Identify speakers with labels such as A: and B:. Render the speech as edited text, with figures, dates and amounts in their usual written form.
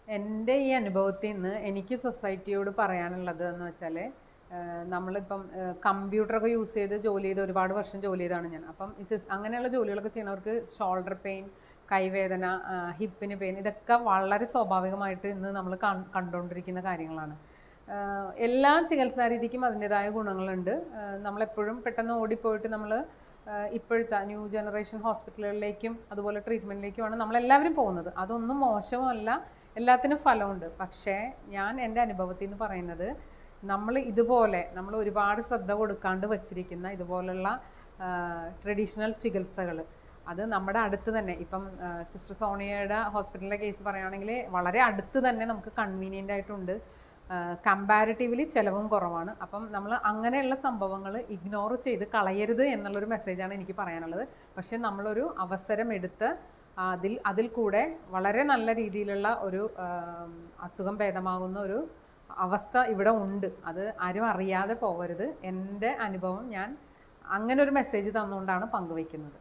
A: എൻ്റെ ഈ അനുഭവത്തിൽ നിന്ന് എനിക്ക് സൊസൈറ്റിയോട് പറയാനുള്ളത് എന്ന് വെച്ചാൽ നമ്മളിപ്പം കമ്പ്യൂട്ടറൊക്കെ യൂസ് ചെയ്ത് ജോലി ചെയ്ത് ഒരുപാട് വർഷം ജോലി ചെയ്താണ് ഞാൻ. അപ്പം അങ്ങനെയുള്ള ജോലികളൊക്കെ ചെയ്യുന്നവർക്ക് ഷോൾഡർ പെയിൻ, കൈവേദന, ഹിപ്പിന് പെയിൻ, ഇതൊക്കെ വളരെ സ്വാഭാവികമായിട്ട് ഇന്ന് നമ്മൾ കണ്ടുകൊണ്ടിരിക്കുന്ന കാര്യങ്ങളാണ്. എല്ലാ ചികിത്സാ രീതിക്കും അതിൻ്റെതായ ഗുണങ്ങളുണ്ട്. നമ്മളെപ്പോഴും പെട്ടെന്ന് ഓടിപ്പോയിട്ട് നമ്മൾ ഇപ്പോഴത്തെ ന്യൂ ജനറേഷൻ ഹോസ്പിറ്റലുകളിലേക്കും അതുപോലെ ട്രീറ്റ്മെൻറ്റിലേക്കുമാണ് നമ്മളെല്ലാവരും പോകുന്നത്. അതൊന്നും മോശമല്ല, എല്ലാത്തിനും ഫലമുണ്ട്. പക്ഷേ ഞാൻ എൻ്റെ അനുഭവത്തിൽ നിന്ന് പറയുന്നത്, നമ്മൾ ഒരുപാട് ശ്രദ്ധ കൊടുക്കാണ്ട് വച്ചിരിക്കുന്ന ഇതുപോലുള്ള ട്രഡീഷണൽ ചികിത്സകൾ, അത് നമ്മുടെ അടുത്ത് തന്നെ, ഇപ്പം സിസ്റ്റർ സോണിയയുടെ ഹോസ്പിറ്റലിലെ കേസ് പറയുകയാണെങ്കിൽ വളരെ അടുത്ത് തന്നെ നമുക്ക് കൺവീനിയൻ്റ് ആയിട്ടുണ്ട്. കമ്പാരിറ്റീവ്ലി ചിലവും കുറവാണ്. അപ്പം നമ്മൾ അങ്ങനെയുള്ള സംഭവങ്ങൾ ഇഗ്നോർ ചെയ്ത് കളയരുത് എന്നുള്ളൊരു മെസ്സേജാണ് എനിക്ക് പറയാനുള്ളത്. പക്ഷെ നമ്മളൊരു അവസരം എടുത്ത് അതിൽ കൂടെ വളരെ നല്ല രീതിയിലുള്ള ഒരു അസുഖം ഭേദമാകുന്ന ഒരു അവസ്ഥ ഇവിടെ ഉണ്ട്. അത് ആരും അറിയാതെ പോകരുത്. എൻ്റെ അനുഭവം ഞാൻ അങ്ങനെ ഒരു മെസ്സേജ് തന്നുകൊണ്ടാണ് പങ്കുവയ്ക്കുന്നത്.